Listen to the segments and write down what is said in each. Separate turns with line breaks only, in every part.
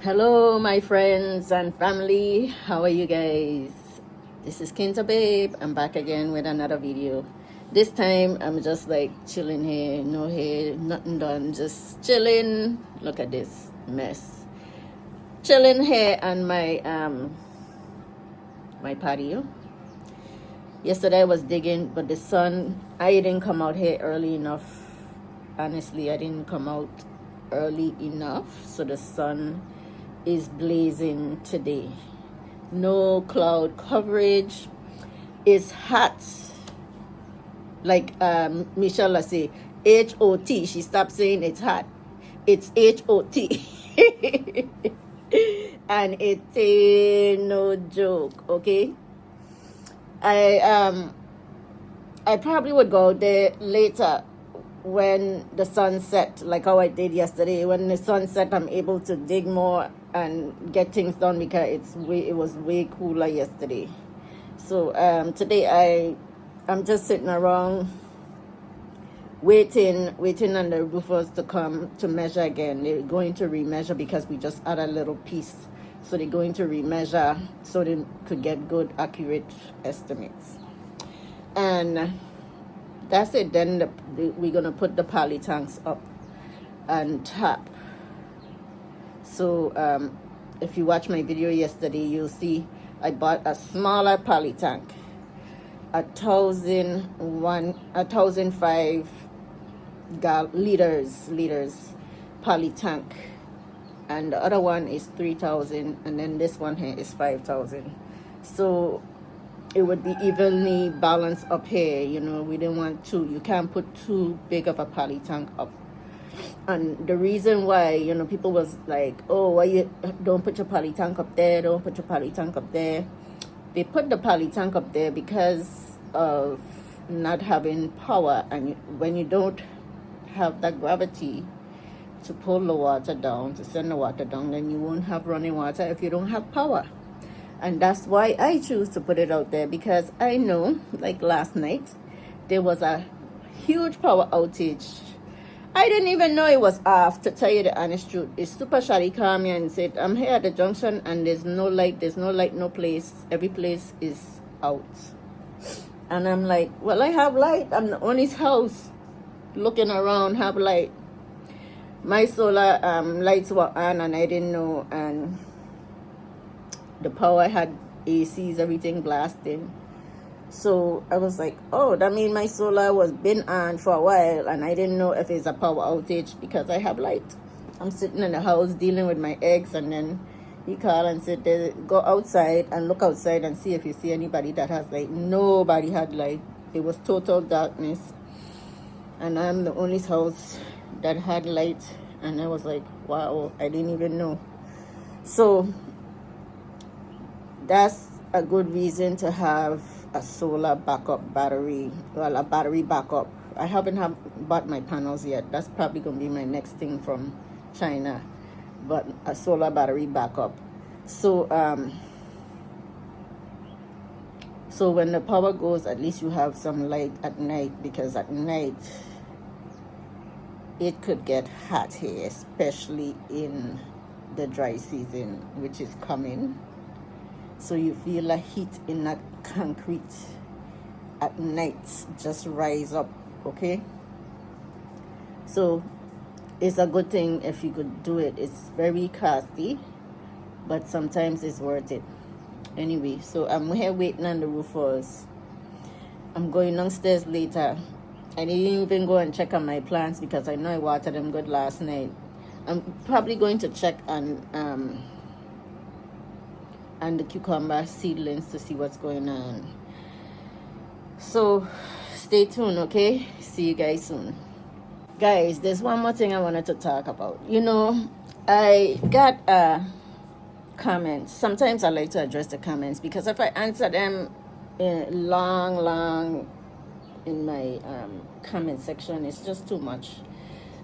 Hello, my friends and family. How are you guys? This is Kinza Babe. I'm back again with another video. This time, I'm just like chilling here. No hair, nothing done. Just chilling. Look at this mess. Chilling here on my patio. Yesterday I was digging, but the sun, I didn't come out here early enough. Honestly, I didn't come out early enough, so the sun is blazing today. No cloud coverage. It's hot. Like Michelle say, H-O-T. She stopped saying it's hot. It's H-O-T. And it ain't no joke, okay? I probably would go there later when the sun set, like how I did yesterday. When the sun set, I'm able to dig more and get things done because it was way cooler yesterday. So today I'm just sitting around waiting on the roofers to come to measure again. They're going to remeasure because we just add a little piece. So they're going to remeasure so they could get good, accurate estimates. And that's it. Then we're going to put the poly tanks up and tap. So if you watch my video yesterday, you'll see I bought a smaller poly tank, 1,005 liters poly tank, and the other one is 3,000, and then this one here is 5,000. So it would be evenly balanced up here. You know, we didn't want you can't put too big of a poly tank up. And the reason why, you know, people was like, oh, why you don't put your poly tank up there, don't put your poly tank up there. They put the poly tank up there because of not having power, and when you don't have that gravity to pull the water down, to send the water down, then you won't have running water if you don't have power. And that's why I choose to put it out there, because I know, like last night, there was a huge power outage. I didn't even know it was off, to tell you the honest truth. It's super shoddy called me and said, I'm here at the junction and there's no light, no place. Every place is out. And I'm like, well, I have light. I'm the only house looking around have light. My solar lights were on and I didn't know, and the power had ACs, everything blasting. So I was like, oh, that means my solar was been on for a while and I didn't know if it's a power outage because I have light. I'm sitting in the house dealing with my eggs, and then he called and said, go outside and look outside and see if you see anybody that has light. Nobody had light. It was total darkness. And I'm the only house that had light. And I was like, wow, I didn't even know. So that's a good reason to have a solar backup battery. Well, a battery backup. I haven't bought my panels yet. That's probably going to be my next thing from China. But a solar battery backup. So so when the power goes, at least you have some light at night, because at night it could get hot here, especially in the dry season, which is coming. So you feel the heat in that concrete at night just rise up, okay? So it's a good thing if you could do it. It's very costly, but sometimes it's worth it. Anyway, so I'm here waiting on the roofers. I'm going downstairs later. I didn't even go and check on my plants because I know I watered them good last night. I'm probably going to check on the cucumber seedlings to see what's going on. So stay tuned, okay? See you guys soon. Guys, there's one more thing I wanted to talk about. You know, I got comments. Sometimes I like to address the comments, because if I answer them in long in my comment section, it's just too much.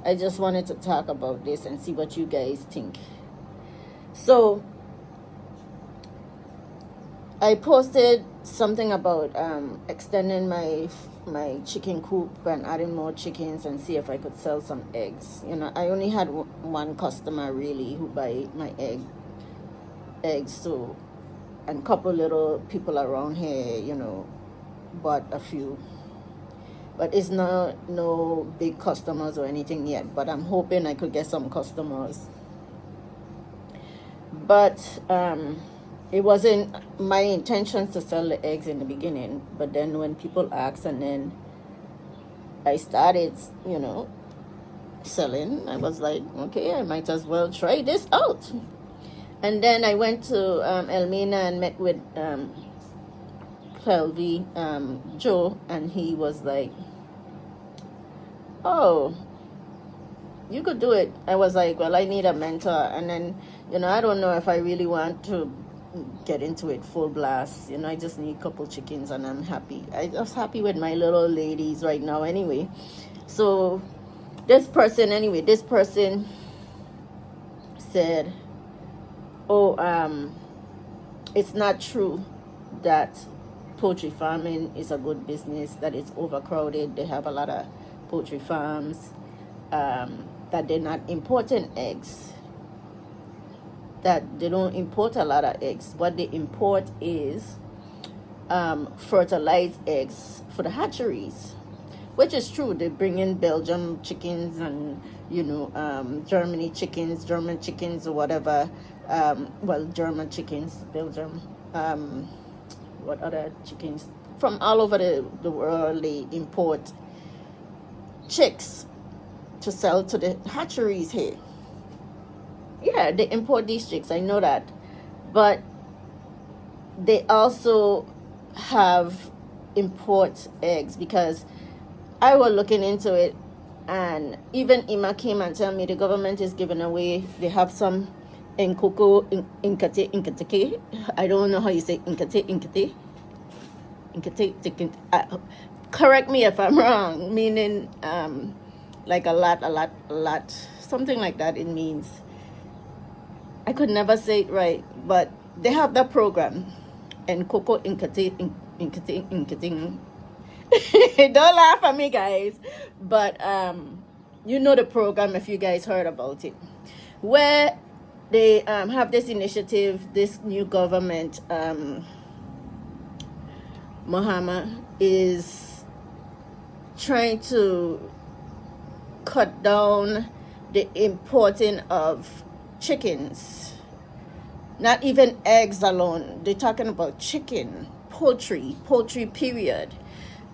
I just wanted to talk about this and see what you guys think. So I posted something about extending my chicken coop and adding more chickens and see if I could sell some eggs. You know, I only had one customer really who buy my eggs, so, and couple little people around here, you know, bought a few, but it's not no big customers or anything yet, but I'm hoping I could get some customers. But it wasn't my intention to sell the eggs in the beginning, but then when people asked and then I started, you know, selling, I was like, okay, I might as well try this out. And then I went to Elmina and met with Pelvi, Joe, and he was like, oh, you could do it. I was like, well, I need a mentor. And then, you know, I don't know if I really want to get into it full blast. You know, I just need a couple chickens and I'm happy. I was happy with my little ladies right now anyway. So this person said, oh, it's not true that poultry farming is a good business, that it's overcrowded. They have a lot of poultry farms, that they're not importing eggs, that they don't import a lot of eggs. What they import is fertilized eggs for the hatcheries, which is true. They bring in Belgium chickens and, you know, German chickens or whatever. Well, German chickens, Belgium, what other chickens? From all over the world, they import chicks to sell to the hatcheries here. Yeah, they import these chicks, I know that. But they also have import eggs, because I was looking into it, and even Ima came and tell me the government is giving away, they have some in cocoa, inkate. I don't know how you say inkate. Correct me if I'm wrong, meaning like a lot, something like that it means. I could never say it right, but they have that program, and cocoa inkate. Don't laugh at me, guys, but you know the program if you guys heard about it, where they have this initiative, this new government, Mahama is trying to cut down the importing of chickens, not even eggs alone. They're talking about chicken, poultry period,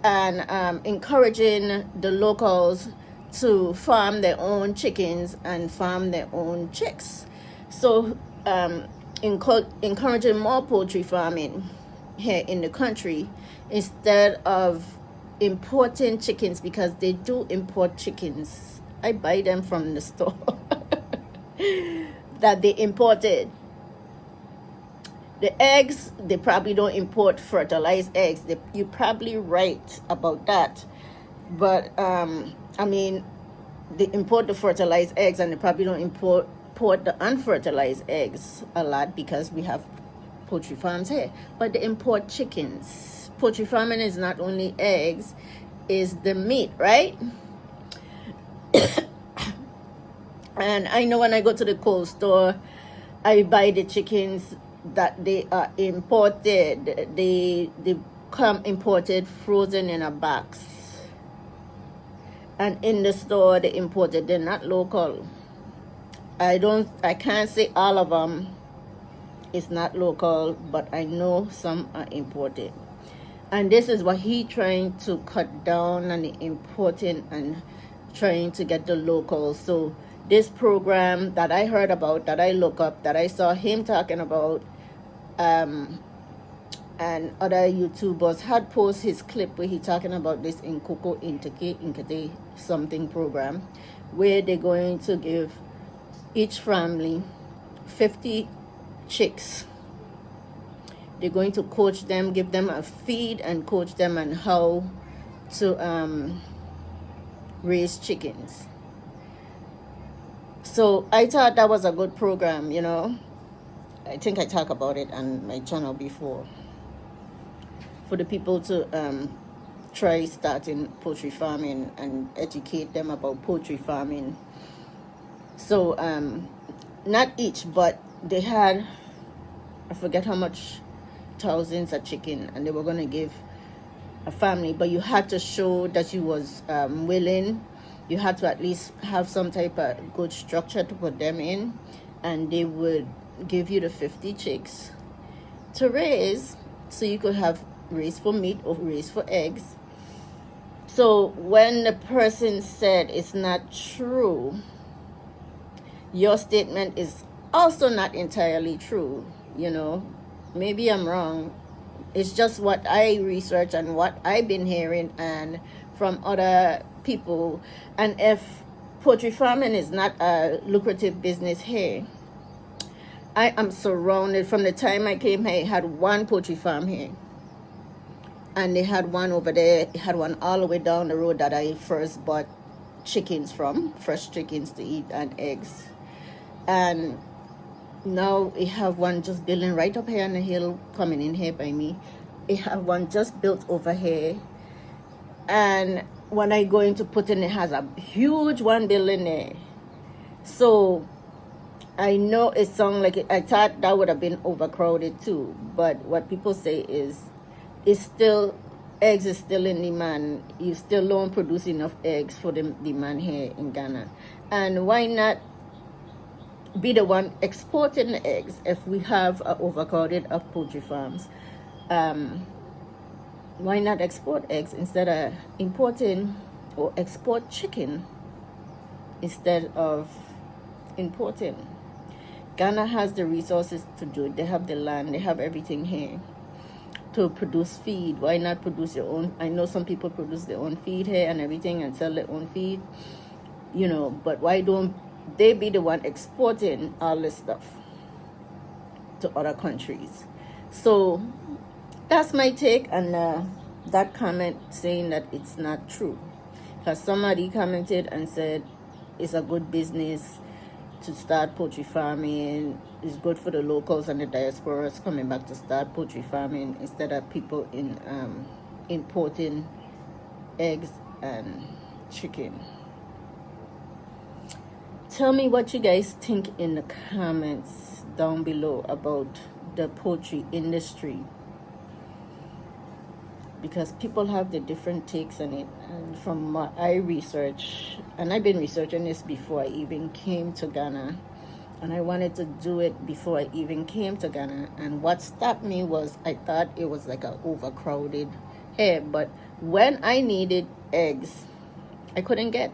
and encouraging the locals to farm their own chickens and farm their own chicks. So encouraging more poultry farming here in the country instead of importing chickens, because they do import chickens. I buy them from the store that they imported. The eggs, they probably don't import fertilized eggs. You're probably right about that. But I mean, they import the fertilized eggs, and they probably don't import the unfertilized eggs a lot, because we have poultry farms here. But they import chickens. Poultry farming is not only eggs, is the meat, right? And I know when I go to the cold store, I buy the chickens that they are imported. They come imported, frozen in a box. And in the store, they imported. They're not local. I can't say all of them is not local, but I know some are imported. And this is what he trying to cut down on the importing and trying to get the local. So this program that I heard about, that I look up, that I saw him talking about, and other YouTubers had posted his clip where he talking about this in Coco Inkate something program, where they're going to give each family 50 chicks. They're going to coach them, give them a feed, and coach them on how to raise chickens. So I thought that was a good program, you know. I think I talked about it on my channel before. for the people to try starting poultry farming and educate them about poultry farming. So not each, but they had, I forget how much, thousands of chicken, and they were going to give a family, but you had to show that you was willing. You had to at least have some type of good structure to put them in, and they would give you the 50 chicks to raise, so you could have raised for meat or raised for eggs. So when the person said it's not true, your statement is also not entirely true. You know, maybe I'm wrong. It's just what I research and what I've been hearing and from other people. And if poultry farming is not a lucrative business here, I am surrounded. From the time I came here, I had one poultry farm here, and they had one over there. They had one all the way down the road that I first bought chickens from, fresh chickens to eat and eggs. And now we have one just building right up here on the hill, coming in here by me. We have one just built over here, and when I go in to put in, it has a huge one building there. So I know it sounds like it, I thought that would have been overcrowded too, but what people say is it's still, eggs is still in demand. You still don't produce enough eggs for the demand here in Ghana. And why not be the one exporting the eggs if we have overcrowded of poultry farms? Why not export eggs instead of importing, or export chicken instead of importing? Ghana has the resources to do it. They have the land, they have everything here to produce feed. Why not produce your own? I know some people produce their own feed here and everything and sell their own feed, you know, but why don't they be the one exporting all this stuff to other countries? So that's my take on that comment saying that it's not true, because somebody commented and said it's a good business to start poultry farming. It's good for the locals and the diasporas coming back to start poultry farming instead of people in importing eggs and chicken. Tell me what you guys think in the comments down below about the poultry industry, because people have the different takes on it. And from what I research, and I've been researching this before I even came to Ghana, and I wanted to do it before I even came to Ghana, and what stopped me was I thought it was like an overcrowded here, but when I needed eggs, I couldn't get.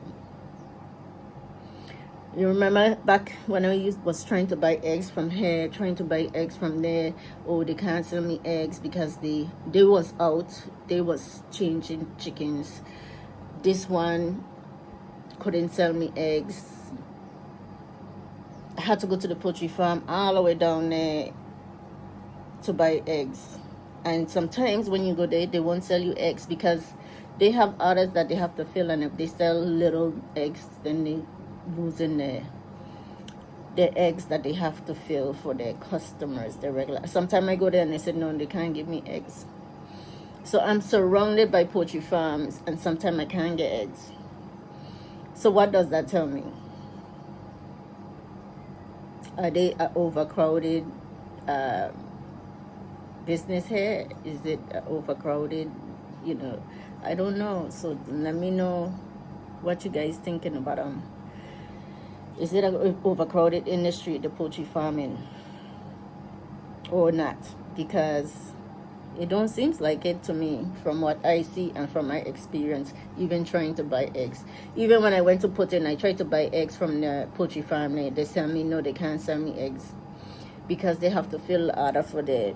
You remember back when I was trying to buy eggs from here, trying to buy eggs from there? Oh, they can't sell me eggs because they was out. They was changing chickens. This one couldn't sell me eggs. I had to go to the poultry farm all the way down there to buy eggs. And sometimes when you go there, they won't sell you eggs because they have orders that they have to fill, and if they sell little eggs, then they losing the eggs that they have to fill for their customers, the regular. Sometimes I go there and they said no, they can't give me eggs. So I'm surrounded by poultry farms, and sometimes I can't get eggs. So what does that tell me? Are they an overcrowded business here? Is it overcrowded? You know, I don't know. So let me know what you guys thinking about them. Is it an overcrowded industry, the poultry farming, or not? Because it don't seem like it to me from what I see and from my experience, even trying to buy eggs. Even when I went to put in, I tried to buy eggs from the poultry farm. They tell me no, they can't sell me eggs because they have to fill the order for their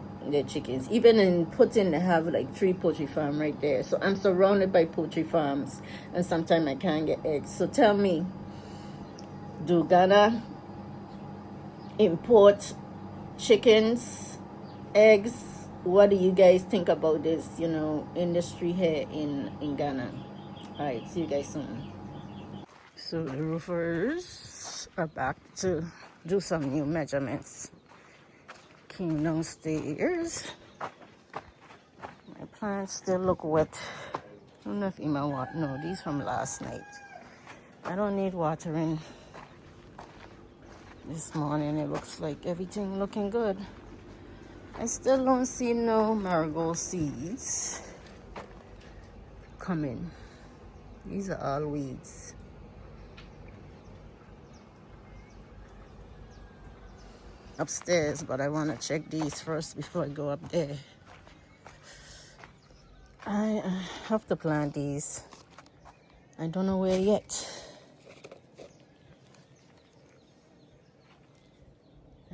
chickens. Even in Putin, they have like 3 poultry farms right there. So I'm surrounded by poultry farms, and sometimes I can't get eggs. So tell me, do Ghana import chickens, eggs? What do you guys think about this, you know, industry here in Ghana? All right, see you guys soon. So the roofers are back to do some new measurements. Came downstairs. My Plants still look wet. I don't know if Ima want. No, these from last night. I don't need watering this morning. It looks like everything looking good. I still don't see no marigold seeds coming. These are all weeds. Upstairs, but I want to check these first before I go up there. I have to plant these. I don't know where yet.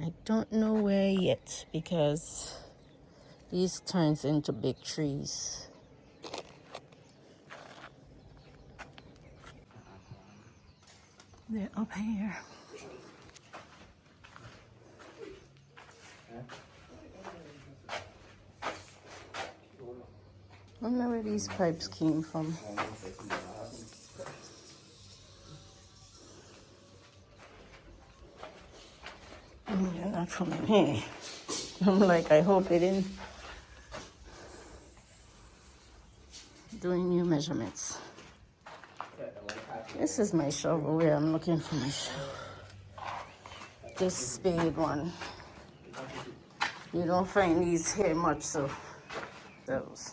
I don't know where yet because these turns into big trees. They're up here. I don't know where these pipes came from. They're not from here. I'm like, I hope they didn't doing new measurements. This is my shovel where I'm looking for my shovel. This spade one. You don't find these here much, so those.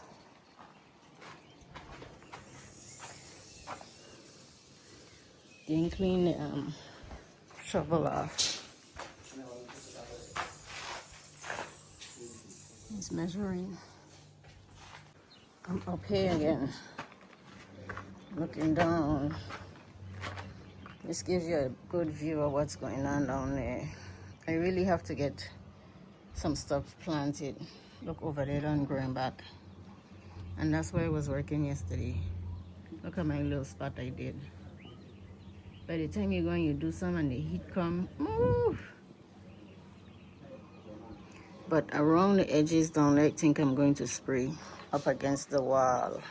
Didn't clean the shovel off. He's measuring. I'm up here again, looking down. This gives you a good view of what's going on down there. I really have to get some stuff planted. Look over there and growing back. And that's where I was working yesterday. Look at my little spot I did. By the time you go and you do some and the heat come, move. But around the edges down there, I think I'm going to spray up against the wall.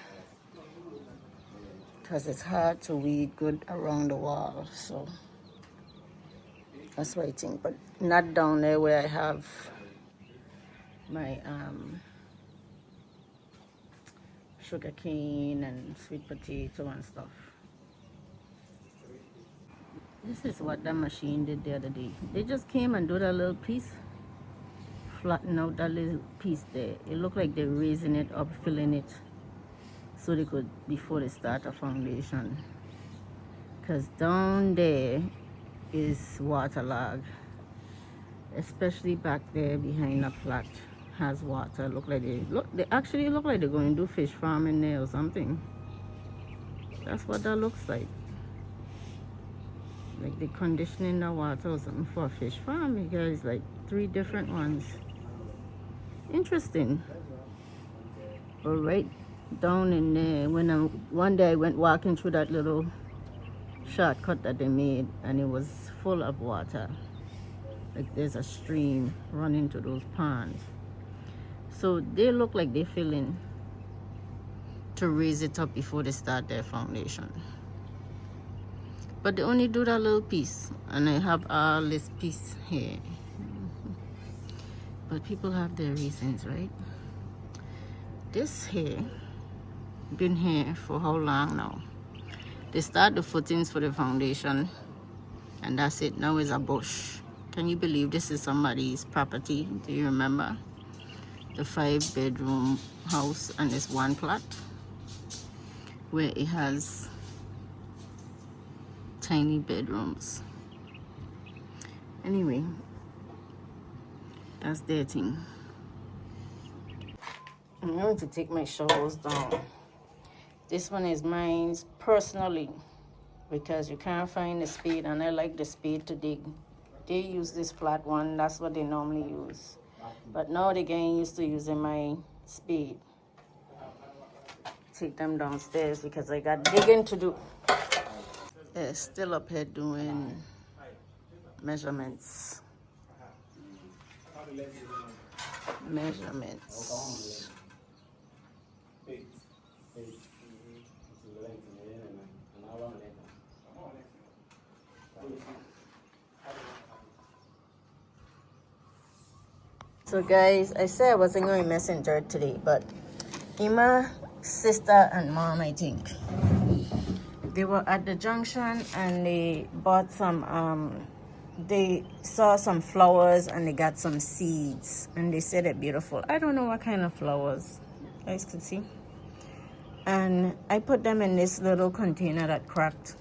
Because it's hard to weed good around the wall. So that's what I think. But not down there where I have my sugar cane and sweet potato and stuff. This is what that machine did the other day. They just came and do that little piece, flatten out that little piece there. It looked like they're raising it up, filling it, so they could, before they start a foundation. Because down there is waterlogged, especially back there behind the plat has water. They actually look like they're going to do fish farming there or something. That's what that looks like. Like they're conditioning the water or something for a fish farm. There's like 3 different ones. Interesting. But right down in there, one day I went walking through that little shortcut that they made, and it was full of water. Like there's a stream running to those ponds. So they look like they're filling to raise it up before they start their foundation. But they only do that little piece, and I have all this piece here. But people have their reasons, right? This here, been here for how long now? They start the footings for the foundation, and that's it. Now it's a bush. Can you believe this is somebody's property? Do you remember? The 5-bedroom house, and this one plot where it has tiny bedrooms. Anyway, that's their thing. I'm going to take my shovels down. This one is mine personally because you can't find the spade, and I like the spade to dig. They use this flat one. That's what they normally use. But now they're getting used to using my spade. Take them downstairs because I got digging to do. They're still up here doing measurements. So guys, I said I wasn't going to mess in dirt today, but Emma, sister, and mom, I think. They were at the junction and they bought some, they saw some flowers and they got some seeds and they said they're beautiful. I don't know what kind of flowers, you guys could see. And I put them in this little container that cracked.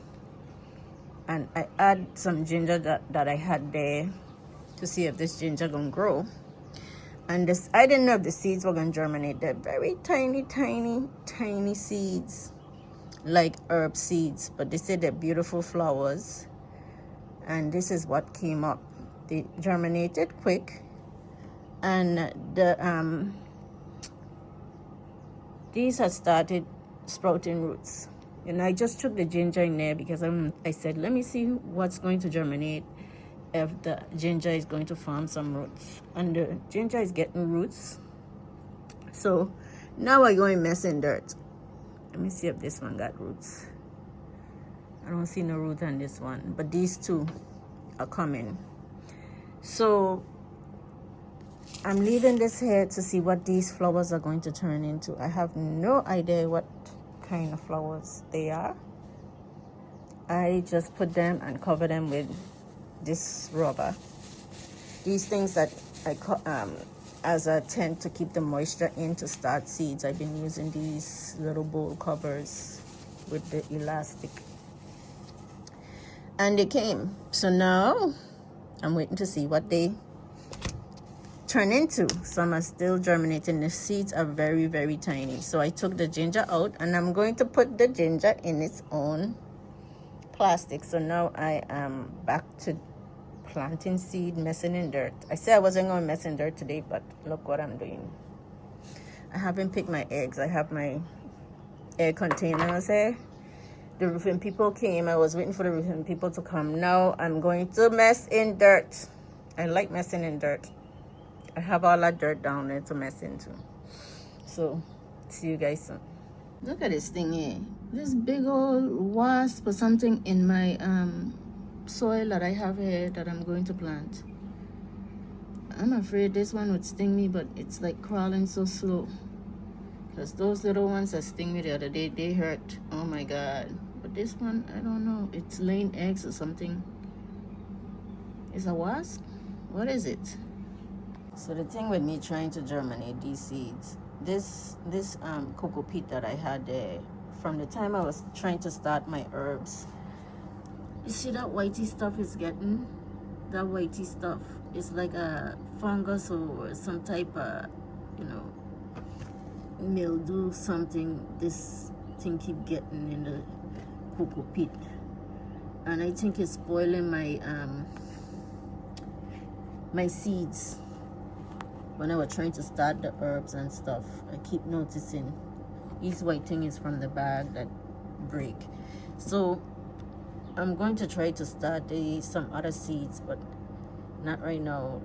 And I add some ginger that I had there to see if this ginger gonna grow. And this, I didn't know if the seeds were gonna germinate. They're very tiny, tiny, tiny seeds, like herb seeds, but they said they're beautiful flowers. And this is what came up. They germinated quick, and the these had started sprouting roots. And I just took the ginger in there because I said, let me see what's going to germinate, if the ginger is going to form some roots. And the ginger is getting roots. So now I go in mess in dirt. Let me see if this one got roots. I don't see no root on this one, but these two are coming. So I'm leaving this here to see what these flowers are going to turn into. I have no idea what kind of flowers they are. I just put them and cover them with this rubber. These things that I as a tent to keep the moisture in to start seeds. I've been using these little bowl covers with the elastic. And they came. So now I'm waiting to see what they turn into. Some are still germinating. The seeds are very, very tiny. So I took the ginger out and I'm going to put the ginger in its own plastic. So now I am back to planting seed, messing in dirt. I said I wasn't going to mess in dirt today, but look what I'm doing. I haven't picked my eggs. I have my egg containers here. The roofing people came. I was waiting for the roofing people to come. Now I'm going to mess in dirt. I like messing in dirt. I have all that dirt down there to mess into. So see you guys soon. Look at this thing here. This big old wasp or something in my soil that I have here that I'm going to plant. I'm afraid this one would sting me, but it's like crawling so slow. Because those little ones that sting me the other day, they hurt. Oh my God. But this one, I don't know. It's laying eggs or something. Is a wasp? What is it? So the thing with me trying to germinate these seeds, this cocoa peat that I had there, from the time I was trying to start my herbs, you see that whitey stuff is getting? That whitey stuff is like a fungus or some type of, you know, mildew, something. This thing keep getting in the cocoa peat. And I think it's spoiling my my seeds. When I was trying to start the herbs and stuff, I keep noticing these white things from the bag that break. So I'm going to try to start some other seeds, but not right now.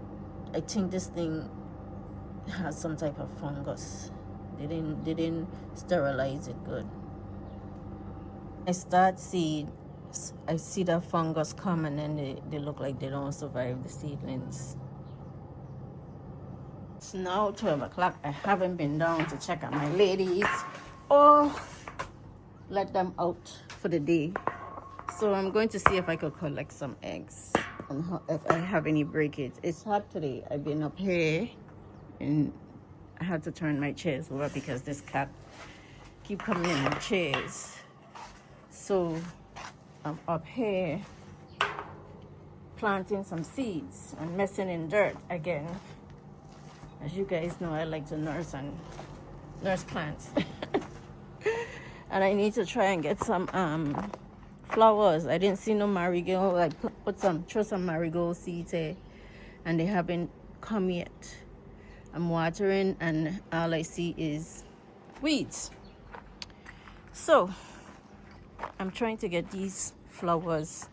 I think this thing has some type of fungus. They didn't sterilize it good. I start seeds, I see the fungus come and then they look like they don't survive the seedlings. It's now 12 o'clock. I haven't been down to check on my ladies or let them out for the day. So I'm going to see if I could collect some eggs and if I have any breakage. It's hot today. I've been up here and I had to turn my chairs over because this cat keep coming in my chairs. So I'm up here planting some seeds and messing in dirt again. As you guys know, I like to nurse plants. And I need to try and get some flowers. I didn't see no marigold. I throw some marigold seeds here and they haven't come yet. I'm watering and all I see is weeds. So I'm trying to get these flowers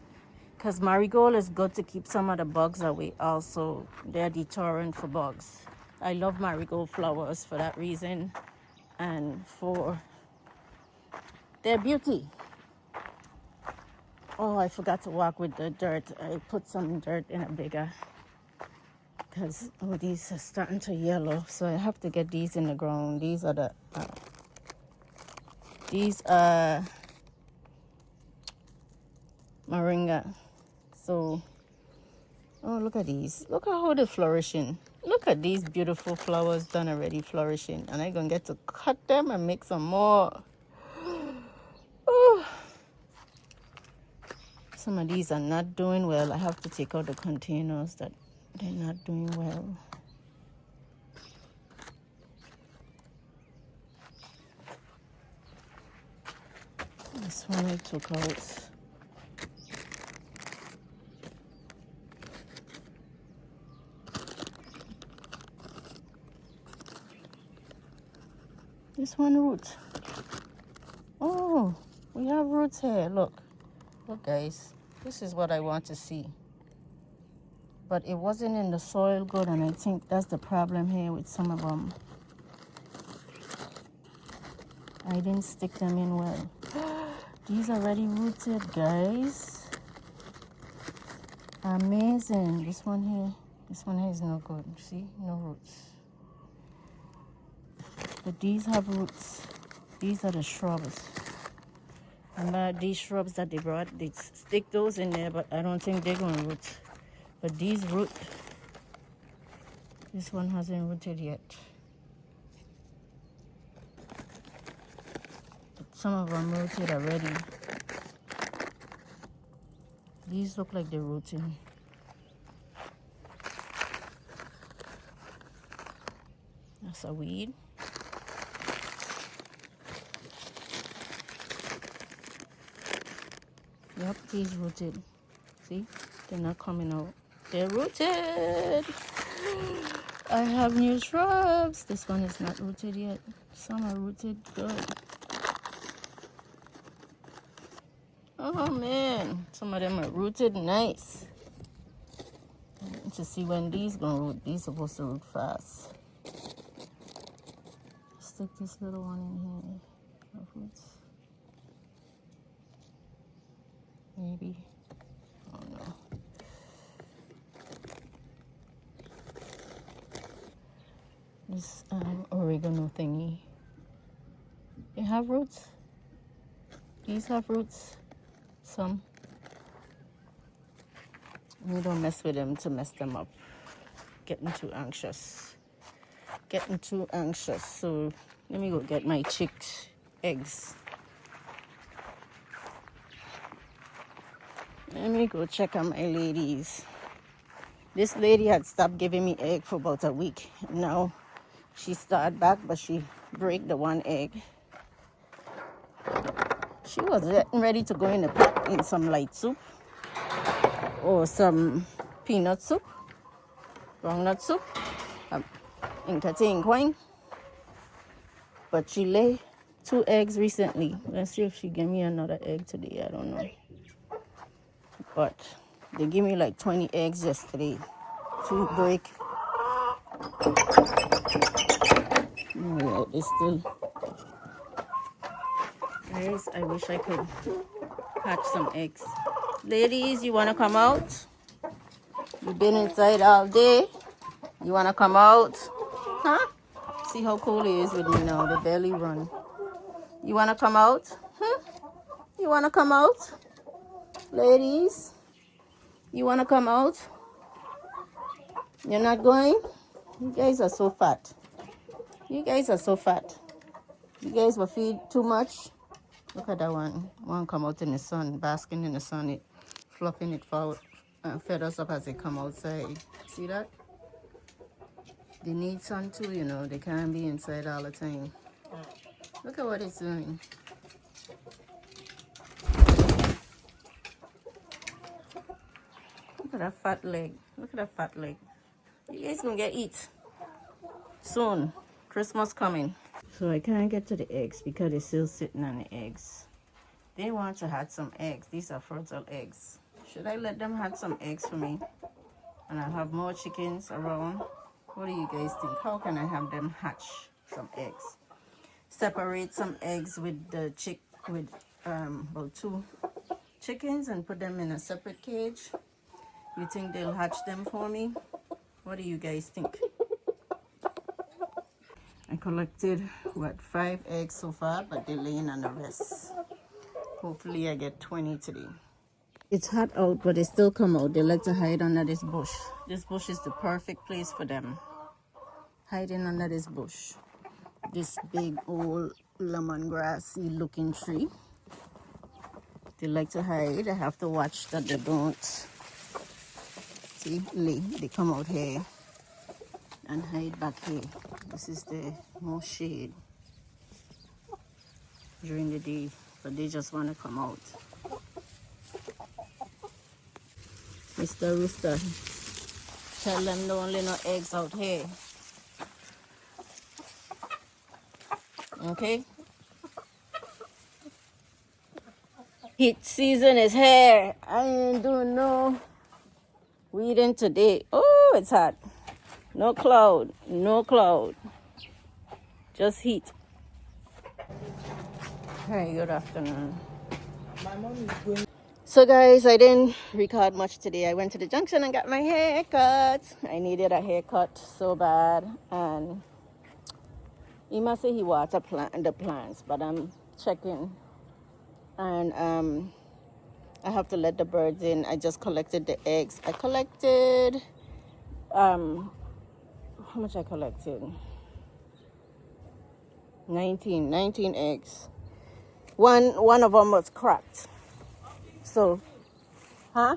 because marigold is good to keep some of the bugs away. Also, they're deterrent for bugs. I love marigold flowers for that reason and for their beauty. Oh, I forgot to walk with the dirt. I put some dirt in a bigger because these are starting to yellow. So I have to get these in the ground. These are the These are moringa. So, oh, look at these. Look at how they're flourishing. Look at these beautiful flowers done already flourishing. And I'm going to get to cut them and make some more. Oh, some of these are not doing well. I have to take out the containers that they're not doing well. This one I took out. This one root. Oh, we have roots here. Look. Look, guys. This is what I want to see. But it wasn't in the soil good, and I think that's the problem here with some of them. I didn't stick them in well. These are already rooted, guys. Amazing. This one here is no good. See, no roots. But these have roots. These are the shrubs. And these shrubs that they brought, they stick those in there, but I don't think they're going to root. But these root. This one hasn't rooted yet. But some of them rooted already. These look like they're rooting. That's a weed. Yep, these rooted. See? They're not coming out. They're rooted. I have new shrubs. This one is not rooted yet. Some are rooted good. Oh man, some of them are rooted nice. To see when these gonna root. These supposed to root fast. Stick this little one in here. Roots. Maybe. I don't know. This oregano thingy. They have roots. These have roots. Some. We don't mess with them to mess them up. Getting too anxious. Getting too anxious. So let me go get my chicked eggs. Let me go check on my ladies. This lady had stopped giving me egg for about a week. Now she started back, but she break the one egg. She was getting ready to go in the pot in some light soup or some peanut soup, groundnut soup, in Kating Quang. But she laid 2 eggs recently. Let's see if she give me another egg today. I don't know. But they gave me like 20 eggs yesterday. 2 break. Yeah, they still. Guys, I wish I could hatch some eggs. Ladies, you want to come out? You've been inside all day. You want to come out? Huh? See how cool he is with me now. The belly run. You want to come out? You want to come out? Ladies, you want to come out? You're not going? You guys are so fat. You guys are so fat. You guys will feed too much. Look at that one. One come out in the sun, basking in the sun, it fluffing it forward, feathers up as they come outside. See that? They need sun too, you know. They can't be inside all the time. Look at what it's doing. Look at that fat leg. Look at that fat leg. You guys gonna get eat soon. Christmas coming. So I can't get to the eggs because they're still sitting on the eggs. They want to hatch some eggs. These are fertile eggs. Should I let them hatch some eggs for me? And I have more chickens around. What do you guys think? How can I have them hatch some eggs? Separate some eggs with the about 2 chickens and put them in a separate cage. You think they'll hatch them for me? What do you guys think? I collected, what, 5 eggs so far, but they're laying on the rest. Hopefully I get 20 today. It's hot out, but they still come out. They like to hide under this bush. This bush is the perfect place for them. Hiding under this bush. This big old lemongrassy looking tree. They like to hide. I have to watch that they don't. See, they come out here and hide back here. This is the most shade during the day, but they just want to come out. Mr. Rooster, tell them don't lay no eggs out here. Okay? Heat season is here. I ain't doing no weeding today. Oh, it's hot. No cloud. No cloud. Just heat. Hey, good afternoon.
My mom is going.
So guys, I didn't record much today. I went to the junction and got my hair cut. I needed a haircut so bad. And he must say he water the plants, but I'm checking. And I have to let the birds in. I just collected the eggs. I collected, how much I collected? 19 eggs. One of them was cracked. So, huh?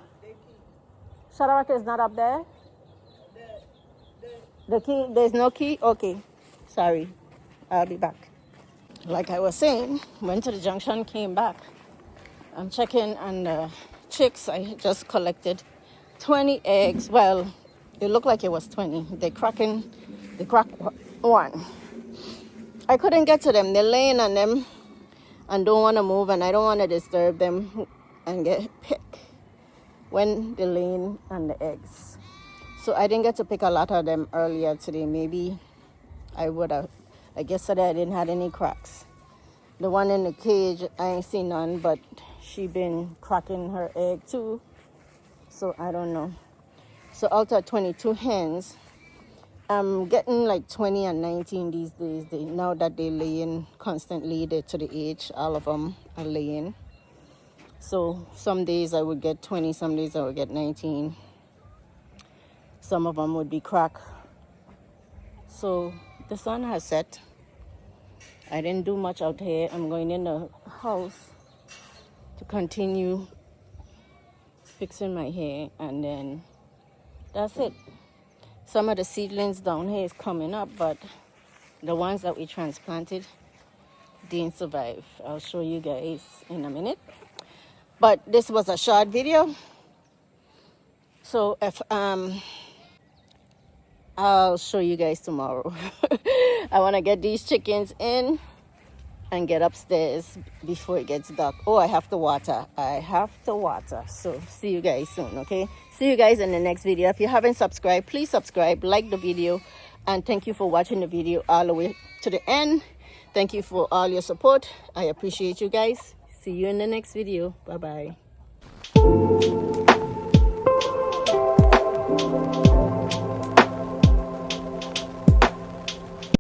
Shadrach is not up there? The key, there's no key? Okay, sorry. I'll be back. Like I was saying, went to the junction, came back. I'm checking on the chicks. I just collected 20 eggs. Well, it looked like it was 20. They cracked one. I couldn't get to them. They're laying on them and don't want to move, and I don't want to disturb them and get picked when they're laying on the eggs. So I didn't get to pick a lot of them earlier today. Maybe I would have. Like yesterday, I didn't have any cracks. The one in the cage, I ain't seen none, but she been cracking her egg too. So I don't know. So out of 22 hens, I'm getting like 20 and 19 these days. Now that they're laying constantly, they're to the age, all of them are laying. So some days I would get 20, some days I would get 19. Some of them would be cracked. So the sun has set. I didn't do much out here. I'm going in the house to continue fixing my hair, and then that's it. Some of the seedlings down here is coming up, but the ones that we transplanted didn't survive. I'll show you guys in a minute. But this was a short video. So if I'll show you guys tomorrow. I want to get these chickens in and get upstairs before it gets dark. Oh, I have to water. So see you guys soon, okay? See you guys in the next video. If you haven't subscribed, please subscribe, like the video, and thank you for watching the video all the way to the end. Thank you for all your support. I appreciate you guys. See you in the next video. Bye-bye.